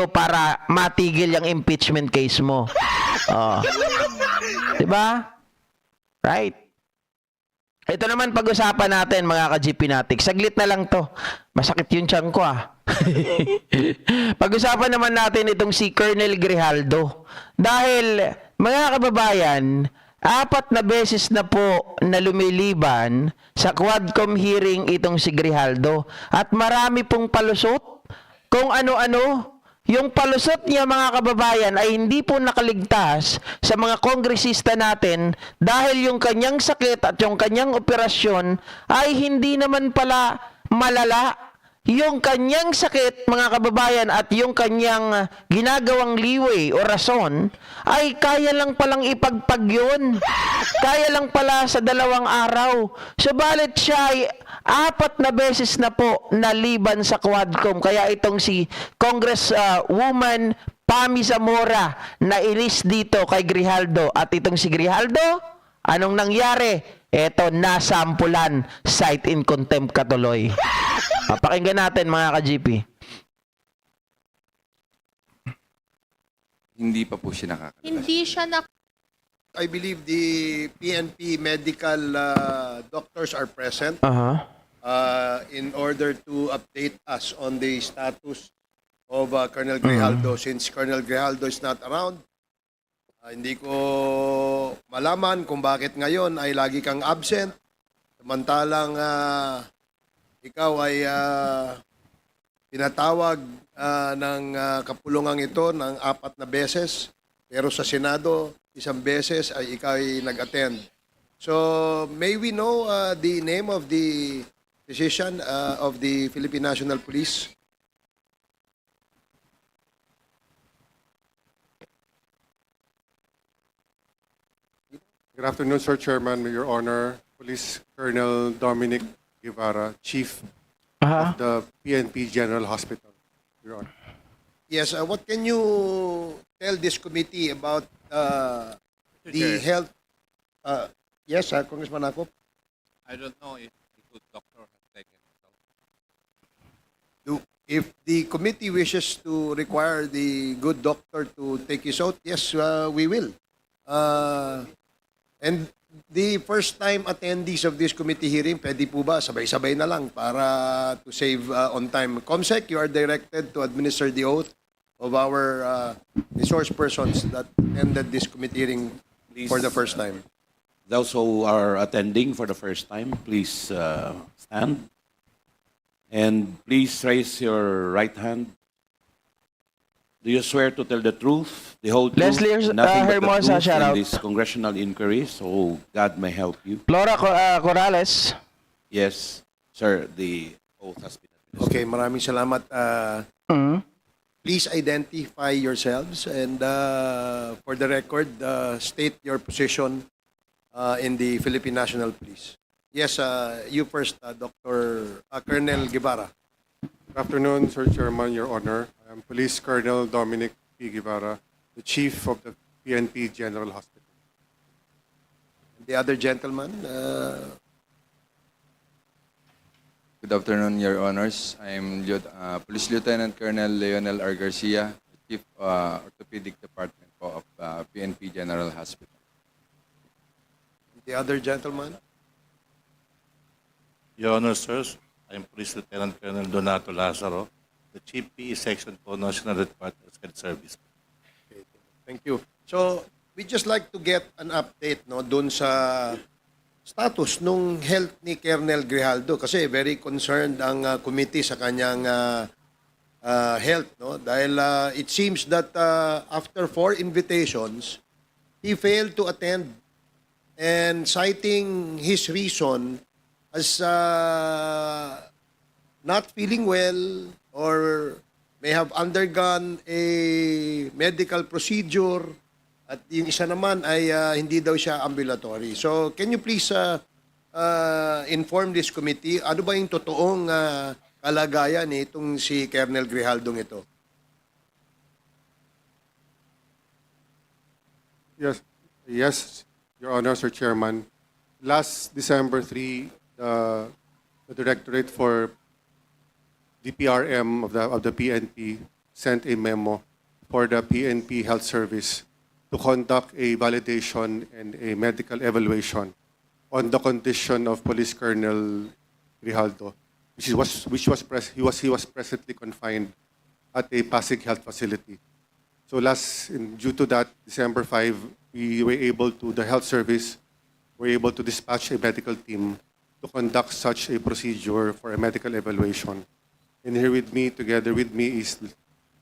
para matigil yung impeachment case mo. Oh. 'Di ba? Right. Ito naman pag-usapan natin mga ka-GP natin. Saglit na lang to. Masakit yung tiyan ko Pag-usapan naman natin itong si Colonel Grijaldo. Dahil mga kababayan, 4 na beses na po na lumiliban sa Quadcom hearing itong si Grijaldo. At marami pong palusot kung ano-ano. Yung palusot niya mga kababayan ay hindi po nakaligtas sa mga kongresista natin dahil yung kanyang sakit at yung kanyang operasyon ay hindi naman pala malala. Yung kanyang sakit mga kababayan at yung kanyang ginagawang liway o rason ay kaya lang palang ipagpag yun. Kaya lang pala sa 2 araw. Subalit siya ay 4 na beses na po naliban sa Quadcom. Kaya itong si Congresswoman Pami Zamora na inis dito kay Grijaldo. At itong si Grijaldo, anong nangyari? Eto, nasampulan, cite in contempt katuloy. Pakinggan natin mga ka-GP. Hindi pa po siya nakakalabas. Hindi siya I believe the PNP medical doctors are present in order to update us on the status of Colonel Grijaldo. Since Colonel Grijaldo is not around, hindi ko malaman kung bakit ngayon ay lagi kang absent. Samantalang ikaw ay pinatawag ng kapulungang ito ng 4 na beses. Pero sa Senado, 1 beses ay ikaw ay nag-attend. So, may we know the name of the physician of the Philippine National Police? Good afternoon, Sir Chairman, Your Honor, Police Colonel Dominic Guevara, Chief of the PNP General Hospital, Your Honor. Yes, what can you tell this committee about the health? Yes, Congressman Akop. I don't know if the good doctor has taken it out. If the committee wishes to require the good doctor to take his oath, yes, we will. And the first-time attendees of this committee hearing, pwede po ba sabay-sabay na lang para to save on time? Comsec, you are directed to administer the oath of our resource persons that attended this committee hearing for the first time. Those who are attending for the first time, please stand. And please raise your right hand. Do you swear to tell the truth, the whole truth, Leslie nothing but the Hermosa, truth shout in out. this congressional inquiry, so God may help you? Flora Corrales. Yes, sir, the oath has been administered. Okay, maraming salamat. Please identify yourselves and for the record, state your position in the Philippine National Police. Yes, you first, Dr. Colonel Guevara. Good afternoon, Sir Chairman, Your Honor. I am Police Colonel Dominic P. Guevara, the Chief of the PNP General Hospital. The other gentleman, Good afternoon, Your Honors. I'm Police Lieutenant Colonel Leonel R. Garcia, Chief Orthopedic Department of PNP General Hospital. the other gentleman. Your Honor, sirs, I am Police Lieutenant Colonel Donato Lazaro, the Chief PE Section for National Department of Health Service. Okay, thank you. So, we just like to get an update no dun sa status nung health ni Colonel Grijaldo kasi very concerned ang committee sa kanyang health no dahil it seems that after 4 invitations he failed to attend and citing his reason as not feeling well or may have undergone a medical procedure at yung isa naman ay hindi daw siya ambulatory. So, can you please inform this committee, ano ba yung totoong kalagayan itong si Colonel Grijaldo ito? Yes, Your Honor, Sir Chairman. Last December 3, the Directorate for DPRM of the PNP sent a memo for the PNP Health Service to conduct a validation and a medical evaluation on the condition of Police Colonel Grijaldo, he was presently confined at a Pasig Health Facility. So due to that, December 5, the health service were able to dispatch a medical team to conduct such a procedure for a medical evaluation. And here with me, together with me, is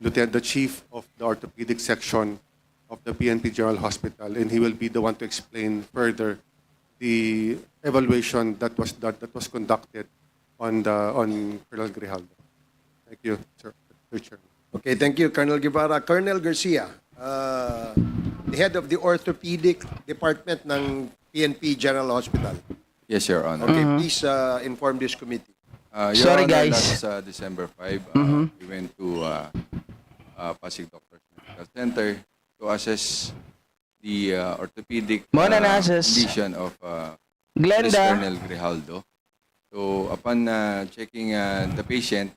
the Chief of the Orthopedic Section of the PNP General Hospital, and he will be the one to explain further the evaluation that was conducted on Colonel Grijaldo. Thank you, sir. Mr. Chairman. Okay, thank you, Colonel Guevara. Colonel Garcia, the head of the orthopedic department ng PNP General Hospital. Yes, Your Honor. Okay, please inform this committee. Your Sorry, Honor, guys. last December 5, we went to Pasig Doctors Medical Center to assess the orthopedic Muna na-assess. condition of Police Glenda. Colonel Grijaldo. So upon checking the patient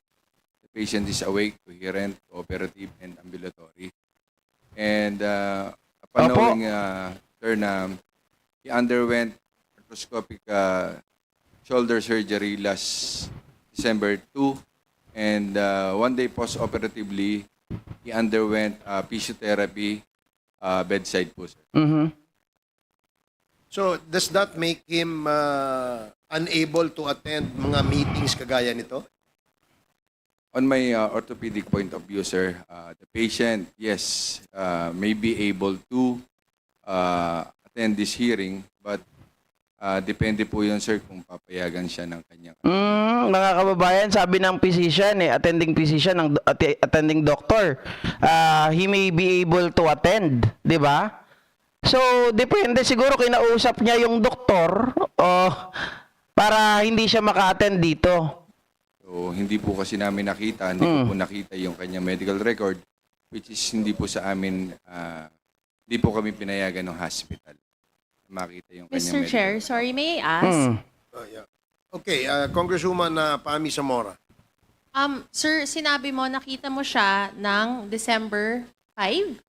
is awake, coherent, cooperative, and ambulatory. And upon Opo. knowing, sir, na he underwent arthroscopic shoulder surgery last December 2, and one day post-operatively, he underwent physiotherapy bedside po, sir. Mhm. So, does that make him unable to attend mga meetings kagaya nito? On my orthopedic point of view, sir, the patient, yes, may be able to attend this hearing, but depende po yun, sir, kung papayagan siya ng kanyang... Mga kababayan, sabi ng physician, attending physician, attending doctor, he may be able to attend, di ba? So, depende siguro kinausap niya yung doktor para hindi siya maka-attend dito. So, hindi po kasi namin nakita, hindi ko po nakita yung kanyang medical record, which is hindi po sa amin, hindi po kami pinayagan ng hospital. Makita yung kanyang Mr. medical Chair, sorry, may I ask? Yeah. Okay, Congresswoman Pami Zamora. Sir, sinabi mo, nakita mo siya ng December 5?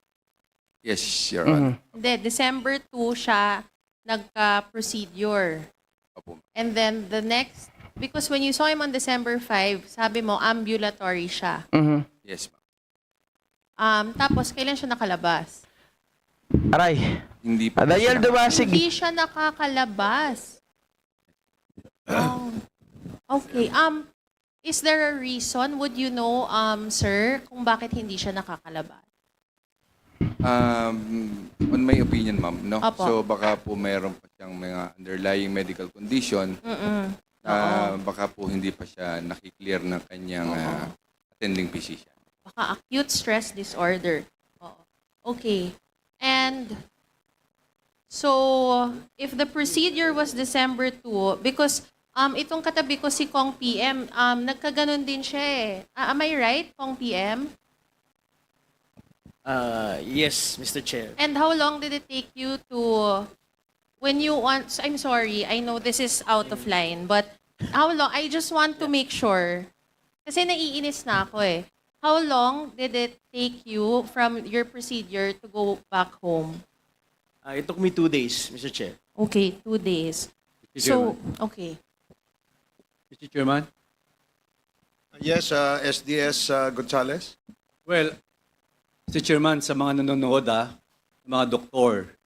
Yes, Your Honor. Hindi, December 2 siya nagka-procedure. Opo. And then the next, because when you saw him on December 5, sabi mo, ambulatory siya. Yes, ma'am. Tapos, kailan siya nakalabas? Aray. Hindi po. Dahil dumasig. Hindi siya nakakalabas. Oh. Okay. Is there a reason, would you know, sir, kung bakit hindi siya nakakalabas? On my opinion, ma'am, no? Opo. So, baka po mayroon pa siyang mga underlying medical condition na baka po hindi pa siya nakiklear ng kanyang attending physician. Baka acute stress disorder. Oo. Okay. And so, if the procedure was December 2, because itong katabi ko si Kong PM, nagkaganon din siya eh. Am I right, Kong PM? Yes, Mr. Chair. And how long did it take you to, when you want, I'm sorry, I know this is out of line, but how long, I just want to make sure, kasi naiinis na ako eh. How long did it take you from your procedure to go back home? It took me 2 days, Mr. Chair. Okay, 2 days. So, okay. Mr. Chairman? Yes, SDS Gonzales. Well, Mr. Chairman, sa mga nanonood, mga doktor,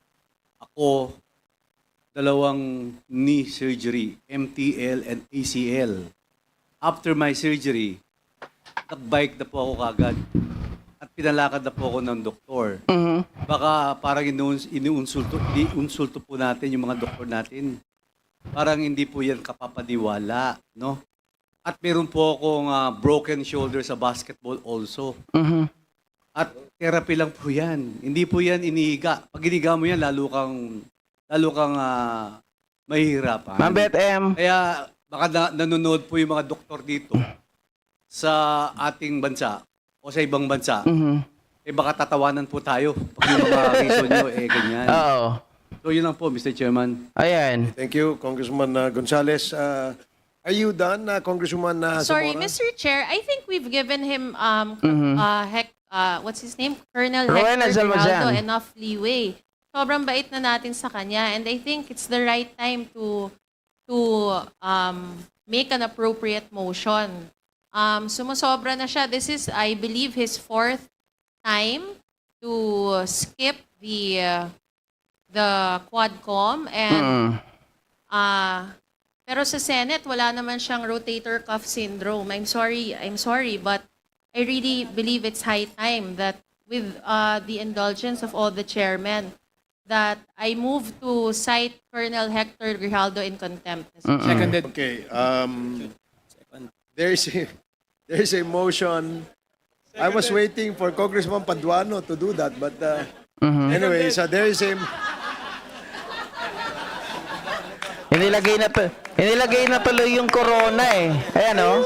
ako, 2 knee surgery, MTL and ACL. After my surgery, nagbike na po ako kagad at pinalakad na po ako ng doktor. Baka parang iniunsulto po natin yung mga doktor natin. Parang hindi po yan kapapaniwala, no? At meron po akong broken shoulder sa basketball also. At therapy lang po yan. Hindi po yan inihiga. Pag inihiga mo yan, lalo kang mahihirapan. Ma'am Beth M. Kaya baka nanonood po yung mga doktor dito sa ating bansa o sa ibang bansa. Baka tatawanan po tayo pag yung mga reason nyo, ganyan. Oo. So yun lang po, Mr. Chairman. Ayan. Thank you, Congressman Gonzales. Are you done, Congresswoman Sorry, Zamora? Mr. Chair, I think we've given him what's his name? Colonel Rowena Hector Grijaldo Zalmazan. enough leeway. Sobrang bait na natin sa kanya, and I think it's the right time to make an appropriate motion. Sumusobra na siya. This is, I believe, his 4th time to skip the Quadcom, and pero sa Senate wala naman siyang rotator cuff syndrome. I'm sorry, but I really believe it's high time that with the indulgence of all the chairmen, that I move to cite Colonel Hector Grijaldo in contempt. Seconded. Okay, there's a motion. I was waiting for Congressman Paduano to do that, but anyway, so there is a... Inilagay na tuloy yung corona eh. Ayan oh.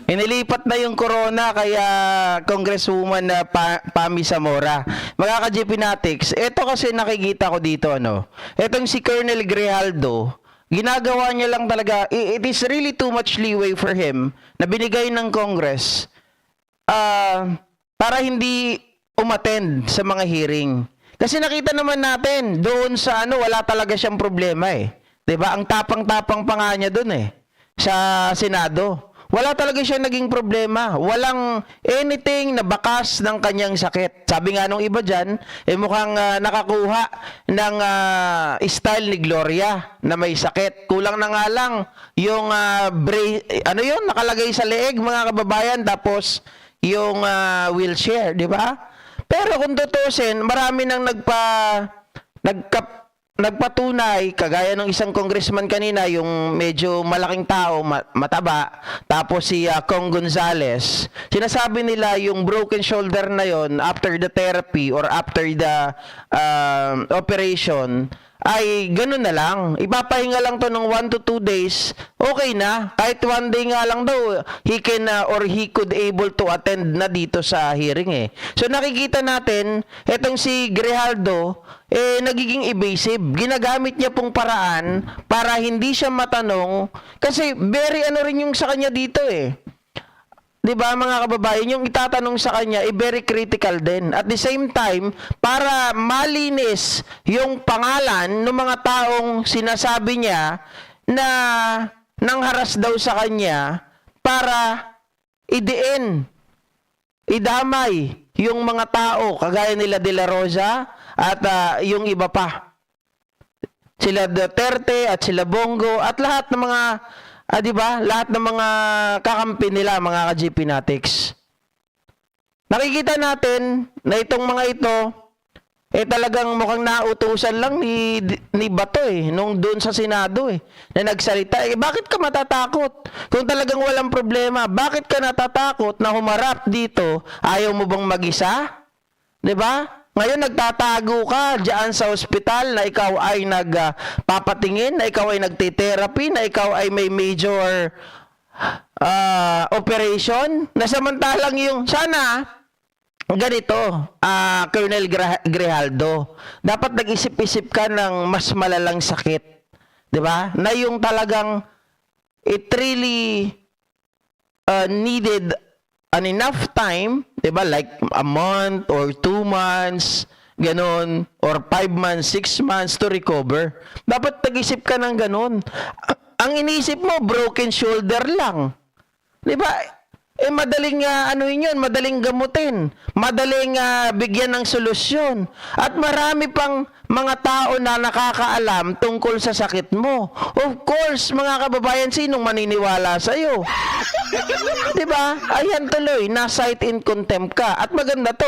Inilipat na yung corona kaya Congresswoman na Pami Zamora. Mga ka-GP Natics, ito kasi nakikita ko dito ano. Etong si Colonel Grijaldo, ginagawa niya lang talaga, it is really too much leeway for him na binigay ng Congress para hindi umattend sa mga hearing. Kasi nakita naman natin, doon sa ano, wala talaga siyang problema eh. 'Di ba? Ang tapang-tapang pa nga niya doon eh, sa Senado. Wala talaga siya naging problema. Walang anything na bakas ng kanyang sakit. Sabi nga nung iba dyan, mukhang nakakuha ng style ni Gloria na may sakit. Kulang na nga lang yung nakalagay sa leeg, mga kababayan, tapos yung wheelchair, di ba? Pero kung tutusin, marami nang nagpatunay, kagaya ng isang congressman kanina, yung medyo malaking tao, mataba, tapos si Cong Gonzales, sinasabi nila yung broken shoulder na yon after the therapy or after the operation, ay ganun na lang. Ipapahinga lang to ng 1 to 2 days, okay na. Kahit 1 day nga lang daw, he can or he could able to attend na dito sa hearing eh. So nakikita natin, etong si Grijaldo, nagiging evasive. Ginagamit niya pong paraan para hindi siya matanong, kasi very ano rin yung sa kanya dito eh. 'Di ba mga kababayan, yung itatanong sa kanya very critical din. At the same time, para malinis yung pangalan ng mga taong sinasabi niya na nangharas daw sa kanya para idamay yung mga tao kagaya nila De La Rosa at yung iba pa. Sila Duterte at sila Bongo at lahat ng mga di ba? Lahat ng mga kakampi nila, mga ka-GP Natics. Nakikita natin na itong mga ito, talagang mukhang nautusan lang ni Bato nung doon sa Senado na nagsalita. Bakit ka matatakot? Kung talagang walang problema, bakit ka natatakot na humarap dito? Ayaw mo bang mag-isa? 'Di ba? Ngayon nagtatago ka diyan sa ospital na ikaw ay nagpapatingin, na ikaw ay nagte-therapy, na ikaw ay may major operation. Na samantalang yung sana ganito, Colonel Grijaldo, dapat nag-isip-isip ka ng mas malalang sakit. 'Di ba? Na yung talagang it really needed an enough time, 'di ba? Like a month or 2 months, ganon, or 5 months, 6 months to recover. Dapat nag-isip ka ng ganon. Ang iniisip mo, broken shoulder lang. 'Di ba? Madaling madaling gamutin, madaling bigyan ng solusyon. At marami pang mga tao na nakakaalam tungkol sa sakit mo. Of course, mga kababayan, sinong maniniwala sa iyo? 'Di ba? Ayan tuloy, na-cite in contempt ka. At maganda to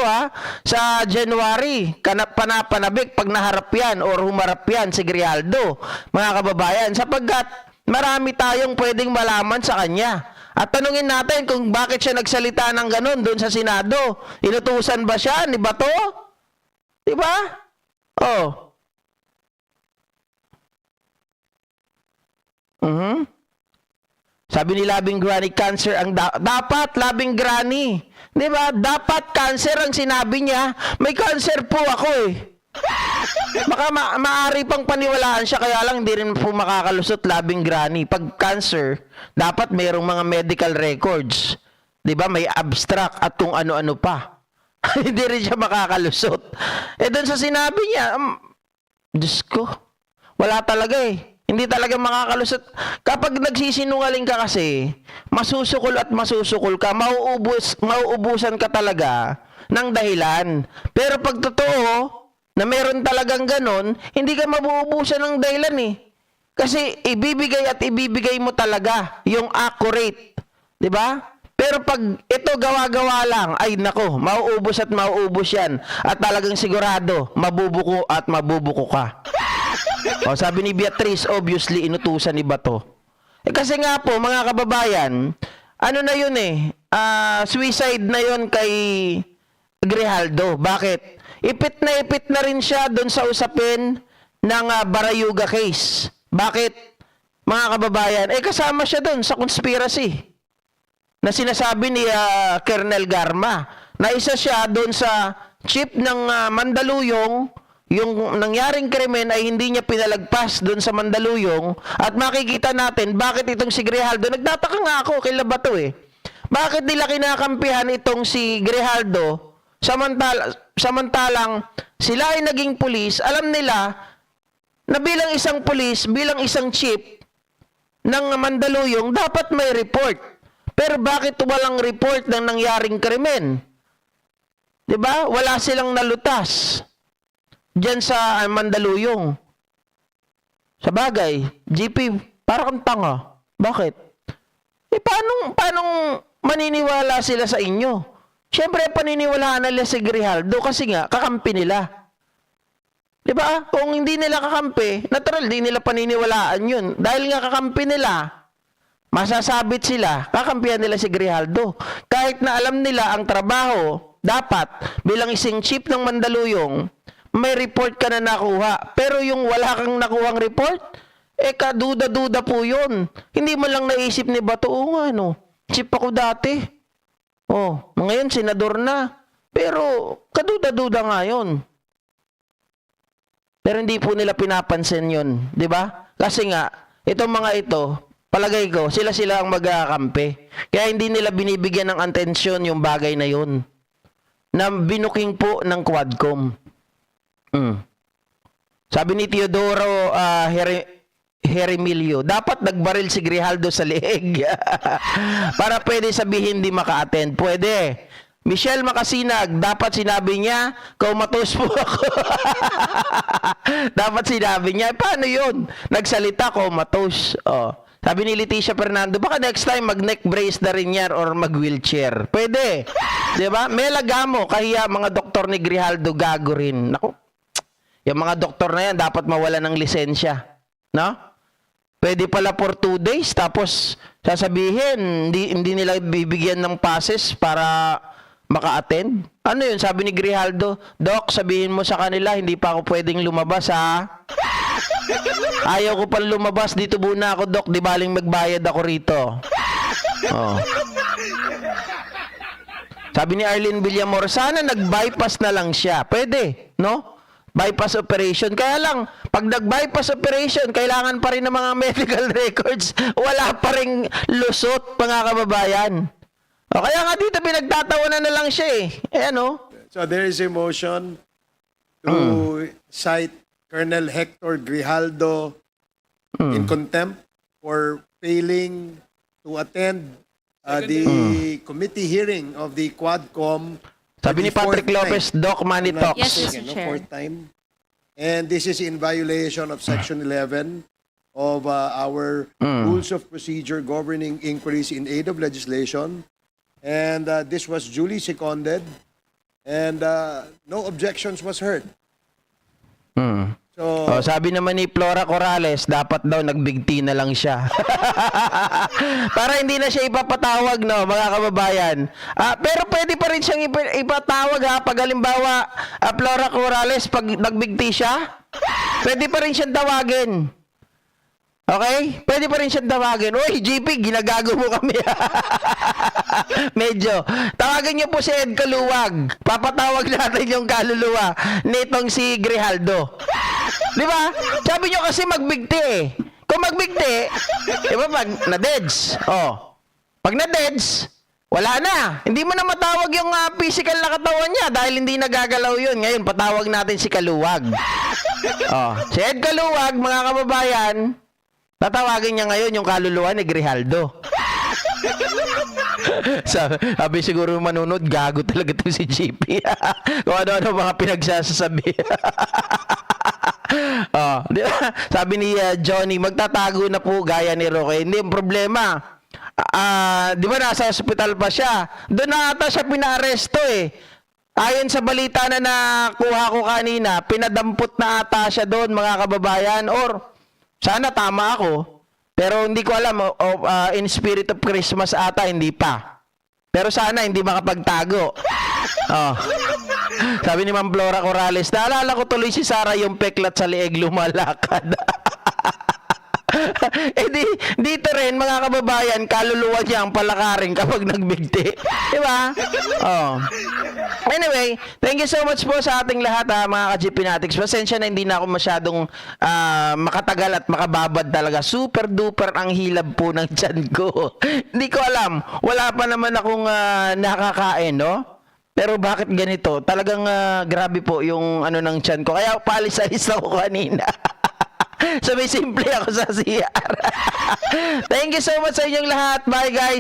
sa January, panapanabik pag naharap yan or humarap yan si Grijaldo, mga kababayan, sapagkat marami tayong pwedeng malaman sa kanya. At tanungin natin kung bakit siya nagsalita ng ganun doon sa Senado. Inutusan ba siya ni Bato? Di ba? Oh. Sabi ni Labing Granny, cancer ang dapat, Labing Granny. Di ba? Dapat cancer ang sinabi niya. May cancer po ako Baka maaari pang paniwalaan siya, kaya lang hindi rin po makakalusot, Labing Granny. Pag cancer, dapat mayroong mga medical records. 'Di ba? May abstract at kung ano-ano pa. Hindi rin siya makakalusot. Doon sa sinabi niya, Diyos ko, wala talaga eh. Hindi talaga makakalusot. Kapag nagsisinungaling ka kasi, masusukol at masusukol ka, mauubusan ka talaga ng dahilan. Pero pag totoo, na meron talagang ganon, hindi ka mabuubusan ng dahilan eh. Kasi ibibigay at ibibigay mo talaga yung accurate. 'Di ba? Pero pag ito gawa-gawa lang, ay nako, mauubos at mauubos yan. At talagang sigurado, mabubuko at mabubuko ka. O, sabi ni Beatrice, obviously, inutusan ni Bato. Kasi nga po, mga kababayan, ano na yun eh, suicide na yun kay Grijaldo. Bakit? Ipit na rin siya doon sa usapin ng Barayuga case. Bakit? Mga kababayan, kasama siya doon sa conspiracy na sinasabi ni Colonel Garma na isa siya doon sa chief ng Mandaluyong. Yung nangyaring krimen ay hindi niya pinalagpas doon sa Mandaluyong at makikita natin bakit itong si Grijaldo, nagtataka nga ako kay Labato eh. Bakit nila kinakampihan itong si Grijaldo samantalang sila ay naging pulis, alam nila na bilang isang pulis, bilang isang chief ng Mandaluyong, dapat may report. Pero bakit walang report ng nangyaring krimen? 'Di ba? Wala silang nalutas diyan sa Mandaluyong. Sa bagay, GP, para kang tanga. Bakit? Paano maniniwala sila sa inyo? Siyempre, paniniwalaan nila si Grijaldo kasi nga, kakampi nila. Di ba? Kung hindi nila kakampi, natural, di nila paniniwalaan yun. Dahil nga kakampi nila, masasabit sila, kakampihan nila si Grijaldo. Kahit na alam nila ang trabaho, dapat, bilang isang chief ng Mandaluyong, may report ka na nakuha. Pero yung wala kang nakuhang report, kaduda-duda po yun. Hindi mo lang naisip ni Bato, nga, no? Chief ako dati. Ngayon, senador na. Pero, kaduda-duda nga yun. Pero hindi po nila pinapansin yun. Di ba? Kasi nga, itong mga ito, palagay ko, sila ang magkakampi. Kaya hindi nila binibigyan ng atensyon yung bagay na yun. Na binuking po ng Quadcom. Sabi ni Teodoro Heremilio, dapat nagbaril si Grijaldo sa leeg. Para pwede sabihin di maka-attend. Pwede. Michelle Makasinag, dapat sinabi niya, comatose po ako. Dapat sinabi niya, paano yun? Nagsalita, comatose. Sabi ni Leticia Fernando, baka next time mag-neck brace na rin yan or mag-wheelchair. Pwede. Diba? Mela Gamo, kahiya mga doktor ni Grijaldo, gago rin. Naku, yung mga doktor na yan, dapat mawala ng lisensya. No? Pwede pala for 2 days, tapos sasabihin, hindi nila bibigyan ng passes para maka-attend. Ano yun? Sabi ni Grijaldo, Doc, sabihin mo sa kanila, hindi pa ako pwedeng lumabas, ha? Ayaw ko pang lumabas, dito muna ako, Doc, di baling magbayad ako rito. Sabi ni Arlene Villamor, sana nag-bypass na lang siya. Pwede, no? Bypass operation. Kaya lang, pag nag-bypass operation, kailangan pa rin ng mga medical records. Wala pa rin lusot, mga kababayan. Kaya nga dito, pinagtatawanan na lang siya eh. So there is a motion to cite Colonel Hector Grijaldo in contempt for failing to attend the committee hearing of the Quadcom. Sabi ni Patrick Lopez, Doc Money Talks. Yes, Mr. Chair. Fourth time. And this is in violation of Section 11 of our Rules of Procedure governing inquiries in aid of legislation. And this was duly seconded. And no objections was heard. So, Sabi naman ni Flora Corrales, dapat daw nagbigti na lang siya. Para hindi na siya ipapatawag, no, mga kababayan. Pero pwede pa rin siyang ipatawag, ha, pag halimbawa, Flora Corrales, pag nagbigti siya, pwede pa rin siyang tawagin. Okay? Pwede pa rin siyang tawagin. Uy, GP, ginagago mo kami. Medyo. Tawagan niyo po si Ed Kaluwag. Papatawag natin yung kaluluwa nitong si Grijaldo. Di ba? Sabi niyo kasi magbigti eh. Kung magbigti, di ba pag na-deads? Pag na-deads, Wala na. Hindi mo na matawag yung physical na katawan niya dahil hindi nagagalaw yun. Ngayon, patawag natin si Kaluwag. Oh, si Ed Kaluwag, mga kababayan, tatawagin niya ngayon yung kaluluwa ni Grijaldo. Sabi siguro manunod, gago talaga to si GP. Kung ano-ano mga pinagsasasabi. Oh, di ba? Sabi ni Johnny, magtatago na po gaya ni Roque. Hindi yung problema. Di ba nasa ospital pa siya? Doon na ata siya pinaaresto eh. Ayon sa balita na nakuha ko kanina, pinadampot na ata siya doon, mga kababayan. Or, sana tama ako. Pero hindi ko alam, in spirit of Christmas ata, hindi pa. Pero sana hindi makapagtago. Oh. Sabi ni Ma'am Flora Corrales, naalala ko tuloy si Sarah yung peklat sa leeg lumalakad. Dito rin, mga kababayan, kaluluwa niya ang palakarin kapag nagbigti. Diba? Oh. Anyway, thank you so much po sa ating lahat, mga ka-GP Natics. Pasensya na hindi na ako masyadong makatagal at makababad talaga. Super duper ang hilab po ng tiyan ko. Hindi ko alam. Wala pa naman akong nakakain, no? Pero bakit ganito? Talagang grabe po yung ano ng tiyan ko. Kaya palis-alis ako kanina. So may simple ako sa CR. Thank you so much sa inyong lahat. Bye guys.